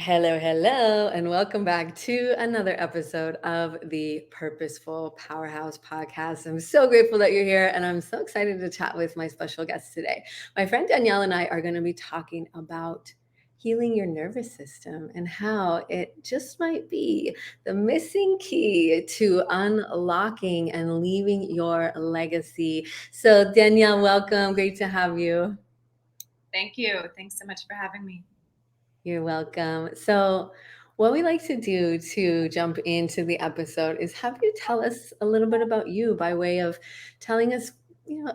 Hello, hello, and welcome back to another episode of the Purposeful Powerhouse podcast. I'm so grateful that you're here, and I'm so excited to chat with my special guest today. My friend Danielle and I are going to be talking about healing your nervous system and how it just might be the missing key to unlocking and leaving your legacy. So, Danielle, welcome. Great to have you. Thank you. Thanks so much for having me. You're welcome. So, what we like to do to jump into the episode is have you tell us a little bit about you by way of telling us,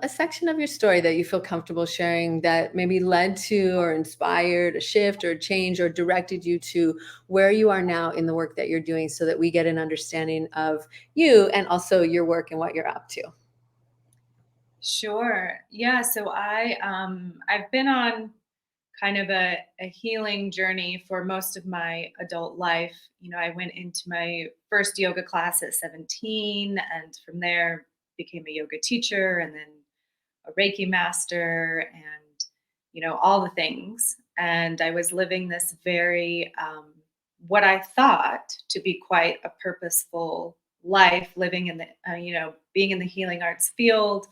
a section of your story that you feel comfortable sharing that maybe led to or inspired a shift or a change or directed you to where you are now in the work that you're doing so that we get an understanding of you and also your work and what you're up to. Sure. Yeah. So I've been on kind of a healing journey for most of my adult life. I went into my first yoga class at 17, and from there became a yoga teacher, and then a Reiki master, and all the things. And I was living this very what I thought to be quite a purposeful life, living in the being in the healing arts field,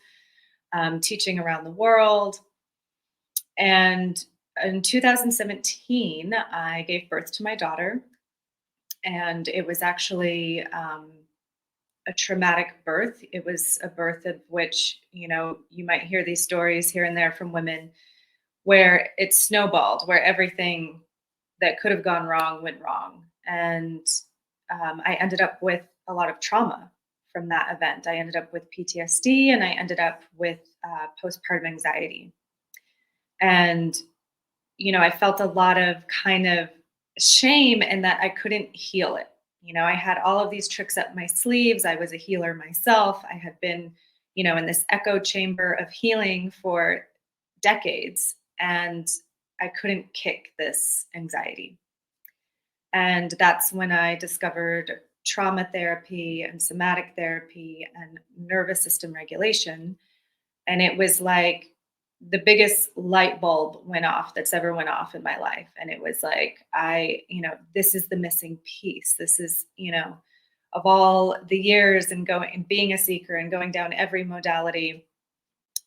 teaching around the world. And in 2017, I gave birth to my daughter, and it was actually a traumatic birth. It was a birth of which, you might hear these stories here and there from women where it snowballed, where everything that could have gone wrong went wrong. And I ended up with a lot of trauma from that event. I ended up with PTSD, and I ended up with postpartum anxiety. And, I felt a lot of kind of shame in that I couldn't heal it. I had all of these tricks up my sleeves. I was a healer myself. I had been, in this echo chamber of healing for decades, and I couldn't kick this anxiety. And that's when I discovered trauma therapy and somatic therapy and nervous system regulation. And it was like the biggest light bulb went off that's ever went off in my life. And it was like, this is the missing piece. This is, of all the years and going and being a seeker and going down every modality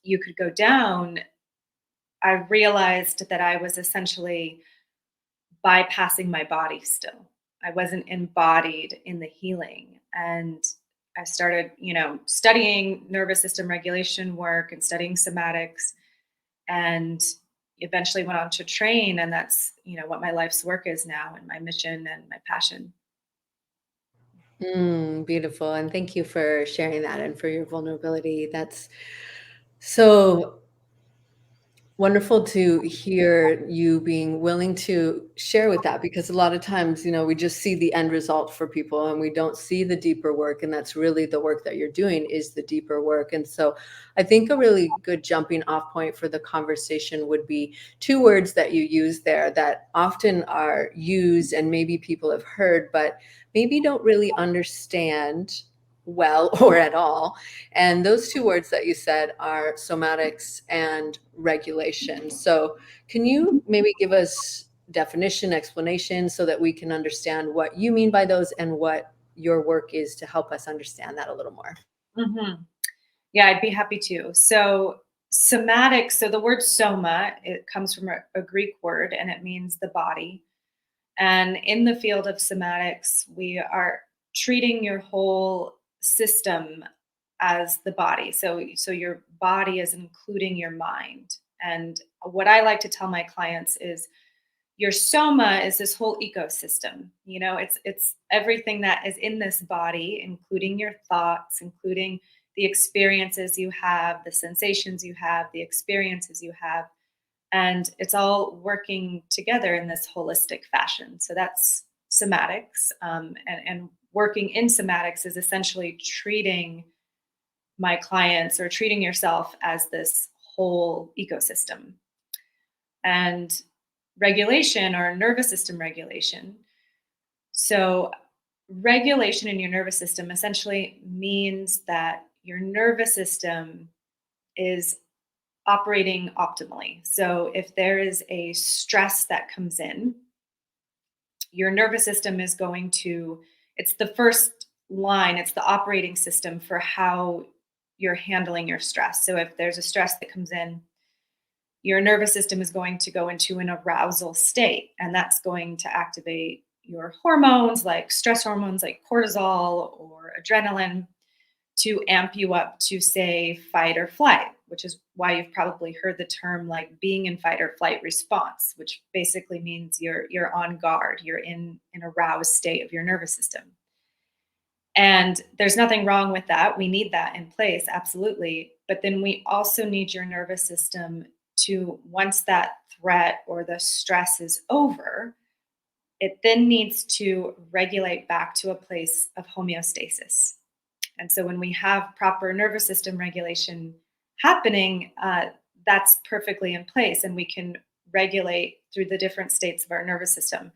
you could go down, I realized that I was essentially bypassing my body still. I wasn't embodied in the healing. And I started, studying nervous system regulation work and studying somatics, and eventually went on to train. And that's, what my life's work is now, and my mission and my passion. Beautiful. And thank you for sharing that and for your vulnerability. That's so wonderful to hear you being willing to share with that because a lot of times, we just see the end result for people and we don't see the deeper work. And that's really the work that you're doing is the deeper work. And so I think a really good jumping off point for the conversation would be two words that you use there that often are used and maybe people have heard, but maybe don't really understand well or at all. And those two words that you said are somatics and regulation. So, can you maybe give us definition, explanation so that we can understand what you mean by those and what your work is to help us understand that a little more? Hmm. Yeah, I'd be happy to. So, somatic, so the word soma, it comes from a Greek word, and it means the body. And in the field of somatics, we are treating your whole system as the body. So your body is including your mind. And what I like to tell my clients is your soma is this whole ecosystem. It's everything that is in this body, including your thoughts, including the experiences you have, the sensations you have, the experiences you have, and it's all working together in this holistic fashion. So that's somatics, and working in somatics is essentially treating my clients or treating yourself as this whole ecosystem. And regulation, or nervous system regulation, so regulation in your nervous system essentially means that your nervous system is operating optimally. So if there is a stress that comes in, your nervous system is going to, it's the first line, it's the operating system for how you're handling your stress. So if there's a stress that comes in, your nervous system is going to go into an arousal state, and that's going to activate your hormones like stress hormones like cortisol or adrenaline to amp you up to, say, fight or flight, which is why you've probably heard the term like being in fight or flight response, which basically means you're on guard, you're in an aroused state of your nervous system. And there's nothing wrong with that. We need that in place, absolutely. But then we also need your nervous system to, once that threat or the stress is over, it then needs to regulate back to a place of homeostasis. And so when we have proper nervous system regulation happening, that's perfectly in place, and we can regulate through the different states of our nervous system.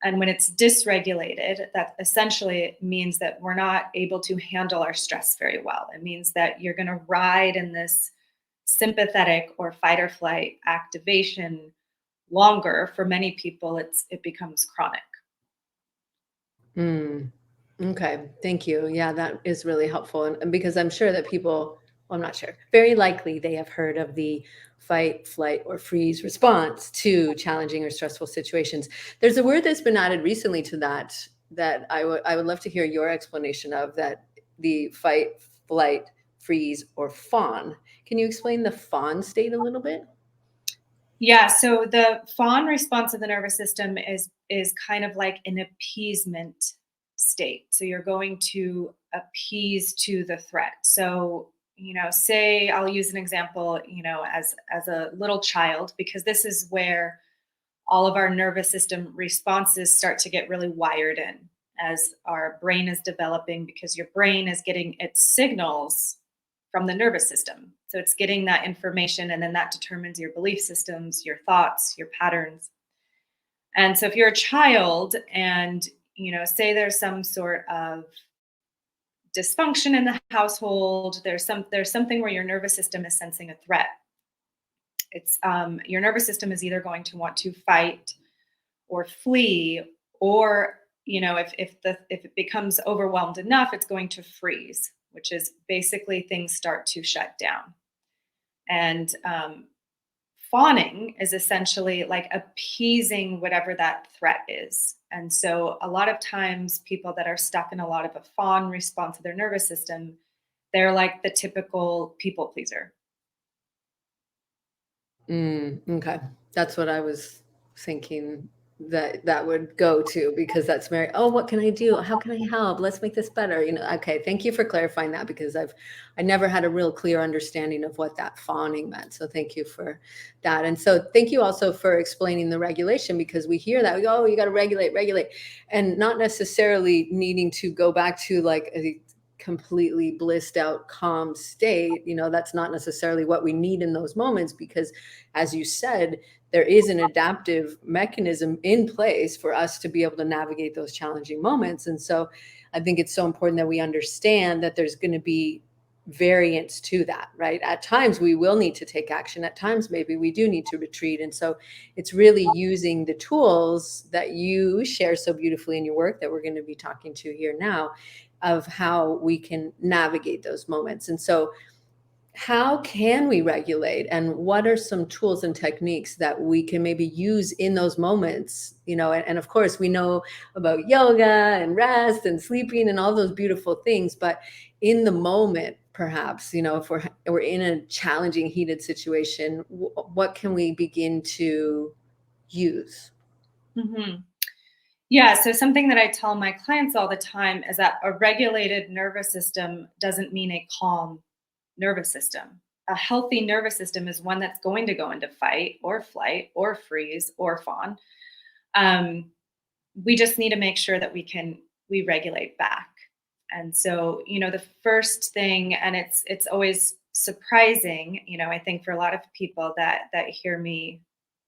And when it's dysregulated, that essentially means that we're not able to handle our stress very well. It means that you're going to ride in this sympathetic or fight or flight activation longer. For many people, it becomes chronic. Mm. Okay, thank you. Yeah, that is really helpful. And because I'm sure that people, well, I'm not sure, very likely they have heard of the fight, flight, or freeze response to challenging or stressful situations. There's a word that's been added recently to that that I would love to hear your explanation of, that the fight, flight, freeze, or fawn. Can you explain the fawn state a little bit? Yeah, so the fawn response of the nervous system is kind of like an appeasement state. So you're going to appease to the threat. So, say I'll use an example, as a little child, because this is where all of our nervous system responses start to get really wired in as our brain is developing, because your brain is getting its signals from the nervous system. So it's getting that information, and then that determines your belief systems, your thoughts, your patterns. And so if you're a child and, say there's some sort of dysfunction in the household, there's something where your nervous system is sensing a threat. It's your nervous system is either going to want to fight or flee, or if it becomes overwhelmed enough, it's going to freeze, which is basically things start to shut down. And fawning is essentially like appeasing whatever that threat is. And so a lot of times people that are stuck in a lot of a fawn response of their nervous system, they're like the typical people pleaser. Okay. That's what I was thinking that that would go to, because that's very, oh, what can I do? How can I help? Let's make this better. Okay. Thank you for clarifying that, because I never had a real clear understanding of what that fawning meant. So thank you for that. And so thank you also for explaining the regulation, because we hear that we go, oh, you got to regulate, and not necessarily needing to go back to like a completely blissed out calm state. That's not necessarily what we need in those moments, because as you said, there is an adaptive mechanism in place for us to be able to navigate those challenging moments. And so I think it's so important that we understand that there's going to be variance to that, right? At times we will need to take action. At times, maybe we do need to retreat. And so it's really using the tools that you share so beautifully in your work that we're going to be talking to here now, of how we can navigate those moments. And so how can we regulate, and what are some tools and techniques that we can maybe use in those moments? And of course we know about yoga and rest and sleeping and all those beautiful things, but in the moment, perhaps, if we're in a challenging, heated situation, what can we begin to use? Hmm. Yeah, so something that I tell my clients all the time is that a regulated nervous system doesn't mean a calm nervous system. A healthy nervous system is one that's going to go into fight or flight or freeze or fawn. Um, we just need to make sure that we regulate back. And so, the first thing, and it's always surprising, I think for a lot of people that hear me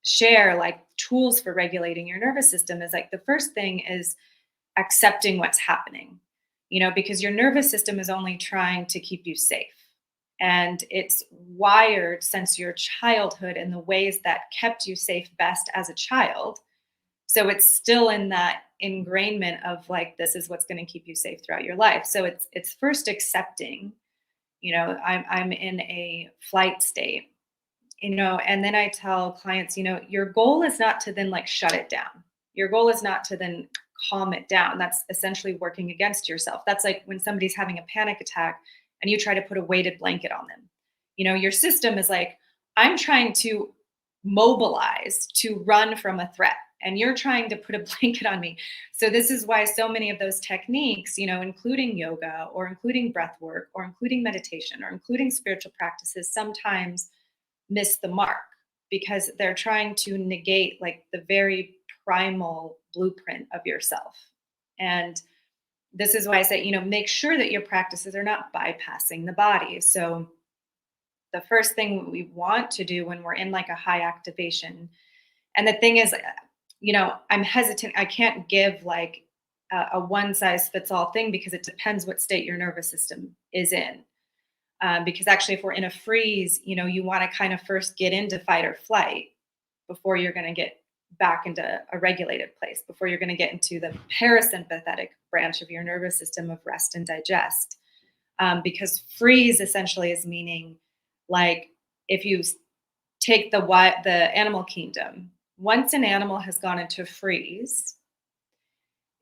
share like tools for regulating your nervous system, is like the first thing is accepting what's happening, because your nervous system is only trying to keep you safe. And it's wired since your childhood in the ways that kept you safe best as a child So it's still in that ingrainment of like, this is what's going to keep you safe throughout your life. So it's first accepting, I'm in a flight state, and then I tell clients, your goal is not to then like shut it down. Your goal is not to then calm it down. That's essentially working against yourself. That's like when somebody's having a panic attack and you try to put a weighted blanket on them. Your system is like, I'm trying to mobilize to run from a threat, and you're trying to put a blanket on me. So this is why so many of those techniques, including yoga or including breath work or including meditation or including spiritual practices, sometimes miss the mark because they're trying to negate like the very primal blueprint of yourself. And this is why I say, make sure that your practices are not bypassing the body. So the first thing we want to do when we're in like a high activation, and the thing is, I'm hesitant. I can't give like a one size fits all thing because it depends what state your nervous system is in. Because actually, if we're in a freeze, you want to kind of first get into fight or flight before you're going to get back into a regulated place, before you're going to get into the parasympathetic branch of your nervous system of rest and digest. Because freeze essentially is meaning like if you take the animal kingdom, once an animal has gone into freeze,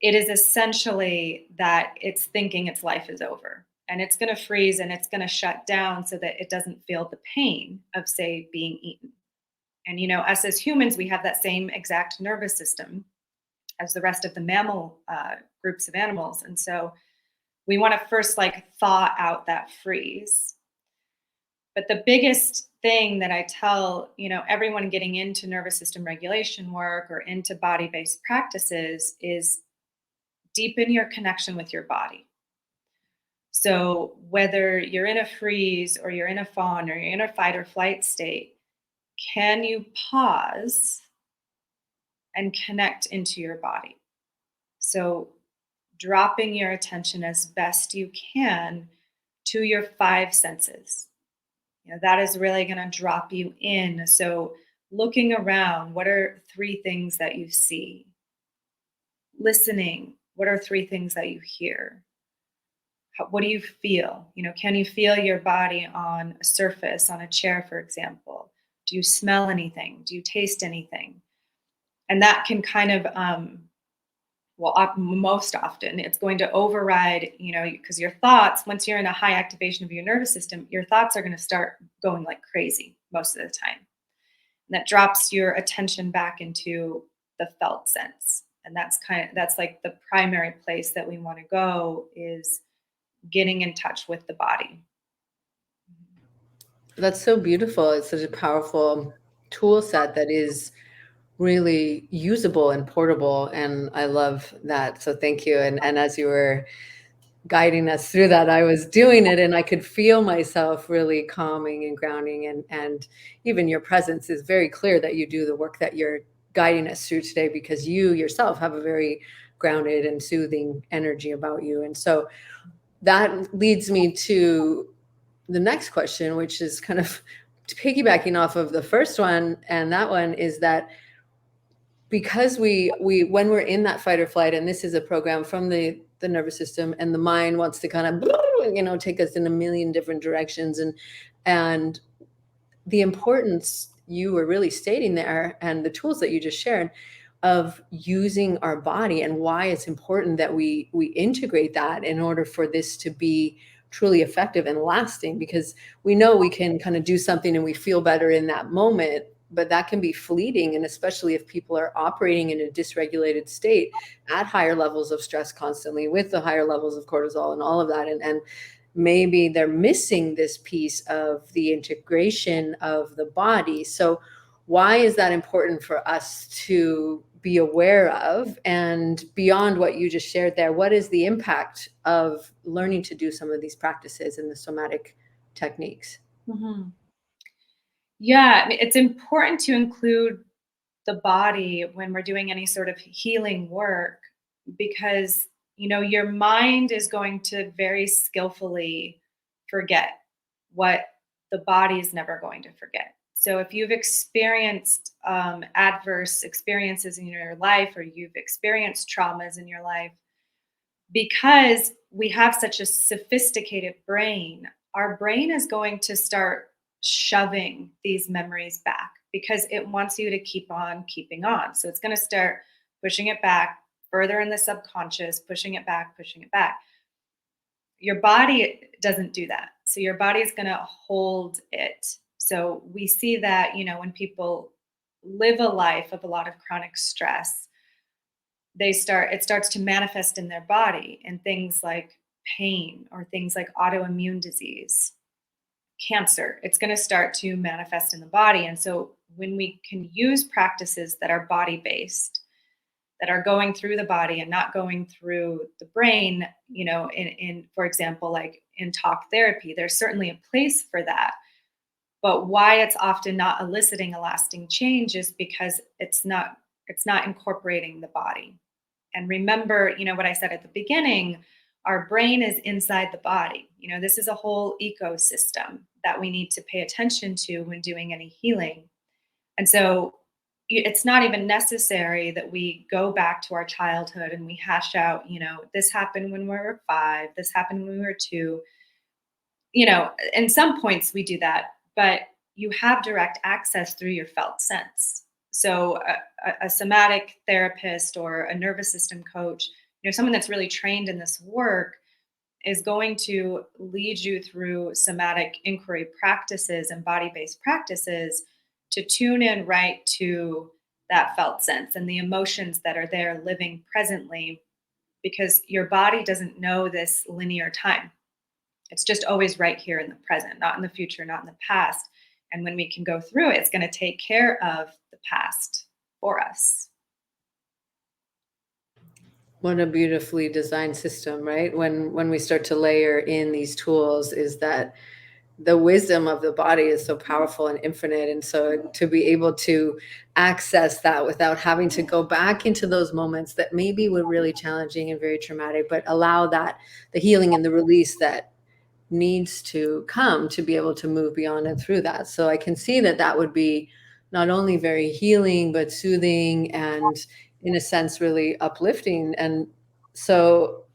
it is essentially that it's thinking its life is over and it's going to freeze and it's going to shut down so that it doesn't feel the pain of, say, being eaten. And, us as humans, we have that same exact nervous system as the rest of the mammal groups of animals. And so we want to first like thaw out that freeze. But the biggest thing that I tell, everyone getting into nervous system regulation work or into body-based practices is deepen your connection with your body. So whether you're in a freeze or you're in a fawn or you're in a fight or flight state, can you pause and connect into your body? So dropping your attention as best you can to your five senses. That is really going to drop you in. So looking around, what are three things that you see? Listening, what are three things that you hear? What do you feel? Can you feel your body on a surface, on a chair, for example? Do you smell anything? Do you taste anything? And that can kind of, most often it's going to override, because your thoughts, once you're in a high activation of your nervous system, your thoughts are going to start going like crazy most of the time. And that drops your attention back into the felt sense. And that's like the primary place that we want to go is getting in touch with the body. That's so beautiful. It's such a powerful tool set that is really usable and portable. And I love that. So thank you. And as you were guiding us through that, I was doing it and I could feel myself really calming and grounding. And even your presence is very clear that you do the work that you're guiding us through today because you yourself have a very grounded and soothing energy about you. And so that leads me to the next question, which is kind of piggybacking off of the first one. And that one is that because we when we're in that fight or flight, and this is a program from the nervous system, and the mind wants to kind of take us in a million different directions, and the importance you were really stating there and the tools that you just shared of using our body and why it's important that we integrate that in order for this to be truly effective and lasting, because we know we can kind of do something and we feel better in that moment, but that can be fleeting. And especially if people are operating in a dysregulated state at higher levels of stress constantly with the higher levels of cortisol and all of that, and maybe they're missing this piece of the integration of the body. So why is that important for us to be aware of? And beyond what you just shared there, what is the impact of learning to do some of these practices and the somatic techniques? Mm-hmm. Yeah, I mean, it's important to include the body when we're doing any sort of healing work because, your mind is going to very skillfully forget what the body is never going to forget. So if you've experienced adverse experiences in your life, or you've experienced traumas in your life, because we have such a sophisticated brain, our brain is going to start shoving these memories back because it wants you to keep on keeping on. So it's going to start pushing it back further in the subconscious, pushing it back, pushing it back. Your body doesn't do that. So your body is going to hold it. So we see that, when people live a life of a lot of chronic stress, it starts to manifest in their body in things like pain or things like autoimmune disease, cancer. It's going to start to manifest in the body. And so when we can use practices that are body based, that are going through the body and not going through the brain, in for example, like in talk therapy, there's certainly a place for that. But why it's often not eliciting a lasting change is because it's not incorporating the body. And remember, what I said at the beginning, our brain is inside the body. This is a whole ecosystem that we need to pay attention to when doing any healing. And so it's not even necessary that we go back to our childhood and we hash out, this happened when we were 5, this happened when we were 2. In some points we do that, but you have direct access through your felt sense. So a somatic therapist or a nervous system coach, someone that's really trained in this work, is going to lead you through somatic inquiry practices and body-based practices to tune in right to that felt sense and the emotions that are there living presently, because your body doesn't know this linear time. It's just always right here in the present, not in the future, not in the past. And when we can go through it, it's going to take care of the past for us. What a beautifully designed system, right? When we start to layer in these tools, is that the wisdom of the body is so powerful and infinite. And so to be able to access that without having to go back into those moments that maybe were really challenging and very traumatic, but allow that the healing and the release that needs to come to be able to move beyond and through that. So I can see that that would be not only very healing, but soothing and, in a sense, really uplifting. And so,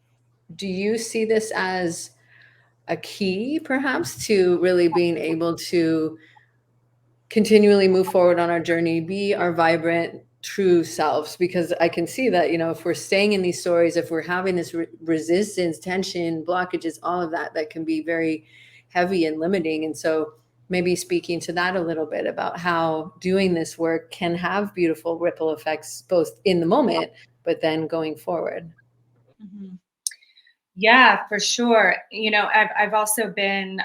do you see this as a key, perhaps, to really being able to continually move forward on our journey, be our vibrant, true selves? Because I can see that, if we're staying in these stories, if we're having this resistance, tension, blockages, all of that, that can be very heavy and limiting. And so, maybe speaking to that a little bit about how doing this work can have beautiful ripple effects, both in the moment, but then going forward. Mhm. Yeah, for sure. I've also been,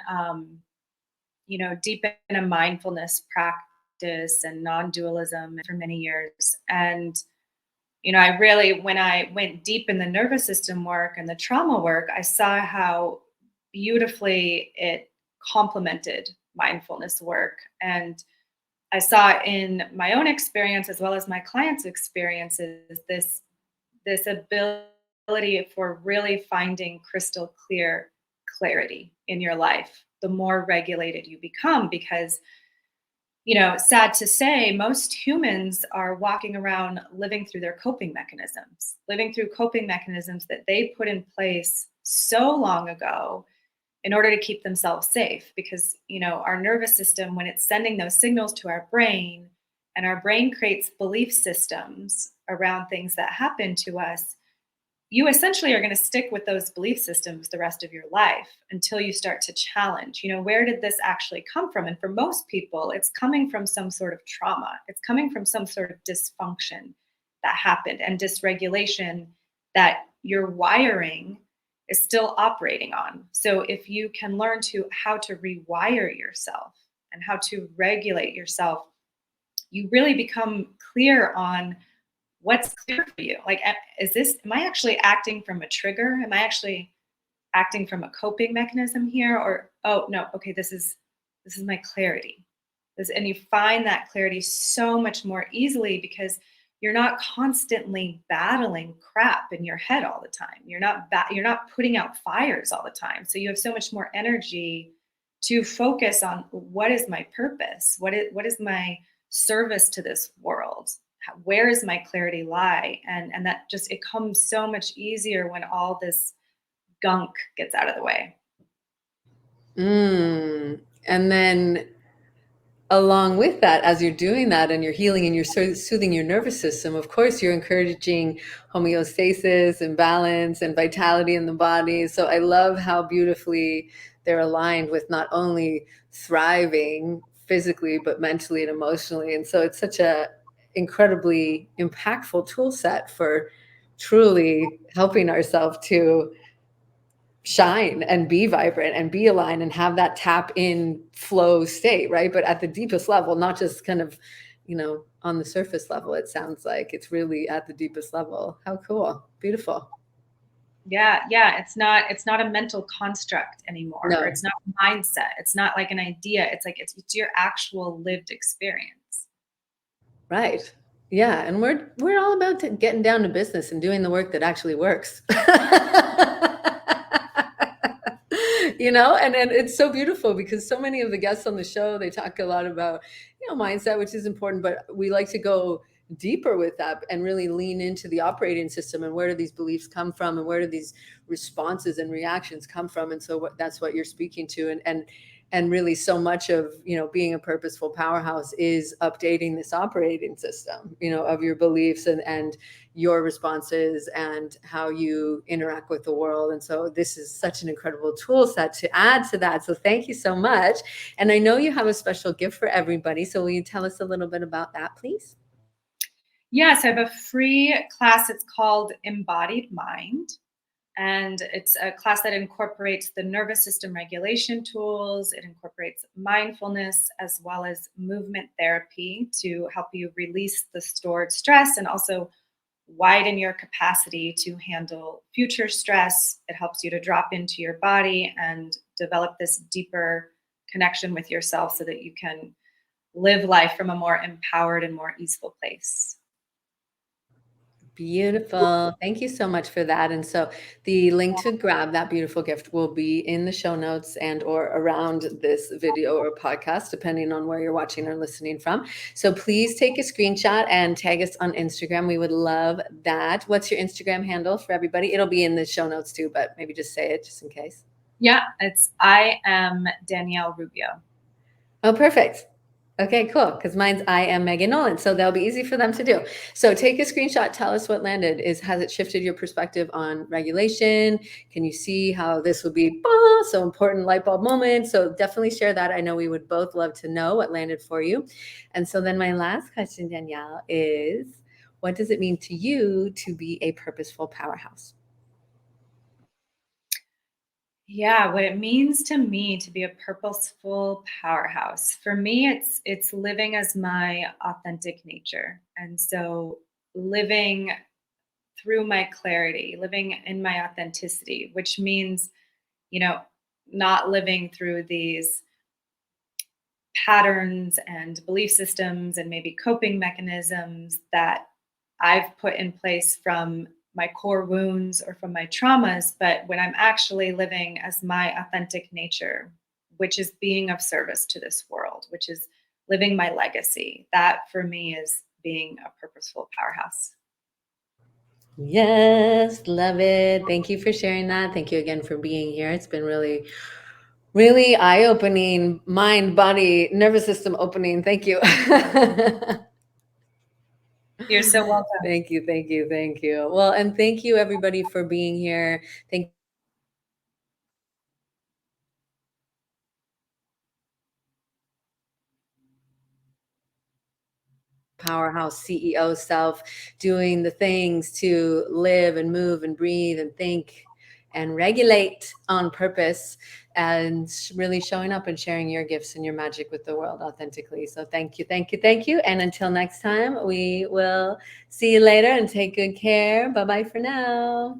deep in a mindfulness practice and non-dualism for many years. And, I really, when I went deep in the nervous system work and the trauma work, I saw how beautifully it complemented mindfulness work. And I saw in my own experience as well as my clients' experiences this ability for really finding crystal clear clarity in your life the more regulated you become. Because, sad to say, most humans are walking around living through coping mechanisms that they put in place so long ago in order to keep themselves safe. Because, our nervous system, when it's sending those signals to our brain, and our brain creates belief systems around things that happen to us, you essentially are going to stick with those belief systems the rest of your life until you start to challenge, where did this actually come from? And for most people, it's coming from some sort of trauma. It's coming from some sort of dysfunction that happened and dysregulation that your wiring is still operating on. So if you can learn to how to rewire yourself and how to regulate yourself, you really become clear on what's clear for you. Like, am I actually acting from a trigger? Am I actually acting from a coping mechanism here? Or, oh no, okay, this is my clarity. And you find that clarity so much more easily because you're not constantly battling crap in your head all the time. You're not putting out fires all the time. So you have so much more energy to focus on what is my purpose, what is my service to this world, where is my clarity lie, and that just, it comes so much easier when all this gunk gets out of the way. And then along with that, as you're doing that and you're healing and you're soothing your nervous system, of course, you're encouraging homeostasis and balance and vitality in the body. So I love how beautifully they're aligned with not only thriving physically, but mentally and emotionally. And so it's such a incredibly impactful tool set for truly helping ourselves to shine and be vibrant and be aligned and have that tap in flow state, right? But at the deepest level, not just kind of, on the surface level. It sounds like it's really at the deepest level. How cool. Beautiful. Yeah, it's not a mental construct anymore, or No, it's not a mindset. It's not like an idea. It's like it's your actual lived experience. right. Yeah, and we're all about getting down to business and doing the work that actually works. And it's so beautiful because so many of the guests on the show, they talk a lot about, mindset, which is important, but we like to go deeper with that and really lean into the operating system and where do these beliefs come from and where do these responses and reactions come from. And so that's what you're speaking to. And really so much of, being a purposeful powerhouse is updating this operating system, of your beliefs and your responses and how you interact with the world. And so this is such an incredible tool set to add to that. So thank you so much. And I know you have a special gift for everybody. So will you tell us a little bit about that, please? Yes, I have a free class. It's called Embodied Mind. And it's a class that incorporates the nervous system regulation tools. It incorporates mindfulness as well as movement therapy to help you release the stored stress and also widen your capacity to handle future stress. It helps you to drop into your body and develop this deeper connection with yourself so that you can live life from a more empowered and more easeful place. Beautiful. Thank you so much for that. And so the link to grab that beautiful gift will be in the show notes and or around this video or podcast, depending on where you're watching or listening from. So please take a screenshot and tag us on Instagram. We would love that. What's your Instagram handle for everybody? It'll be in the show notes too, but maybe just say it just in case. Yeah, I am Danielle Rubio. Oh, perfect. Okay, cool. Because mine's I am Megan Nolan. So that'll be easy for them to do. So take a screenshot. Tell us what landed. Has it shifted your perspective on regulation? Can you see how this would be so important light bulb moment? So definitely share that. I know we would both love to know what landed for you. And so then my last question, Danielle, is what does it mean to you to be a purposeful powerhouse? Yeah, what it means to me to be a purposeful powerhouse. For me, it's living as my authentic nature. And so living through my clarity, living in my authenticity, which means, you know, not living through these patterns and belief systems and maybe coping mechanisms that I've put in place from my core wounds or from my traumas, but when I'm actually living as my authentic nature, which is being of service to this world, which is living my legacy, that for me is being a purposeful powerhouse. Yes, love it. Thank you for sharing that. Thank you again for being here. It's been really, really eye-opening, mind, body, nervous system opening. Thank you. You're so welcome. Thank you, thank you, thank you. Well, and thank you everybody for being here. Thank powerhouse CEO self doing the things to live and move and breathe and think and regulate on purpose and really showing up and sharing your gifts and your magic with the world authentically. So thank you, thank you, thank you. And until next time, we will see you later and take good care. Bye-bye for now.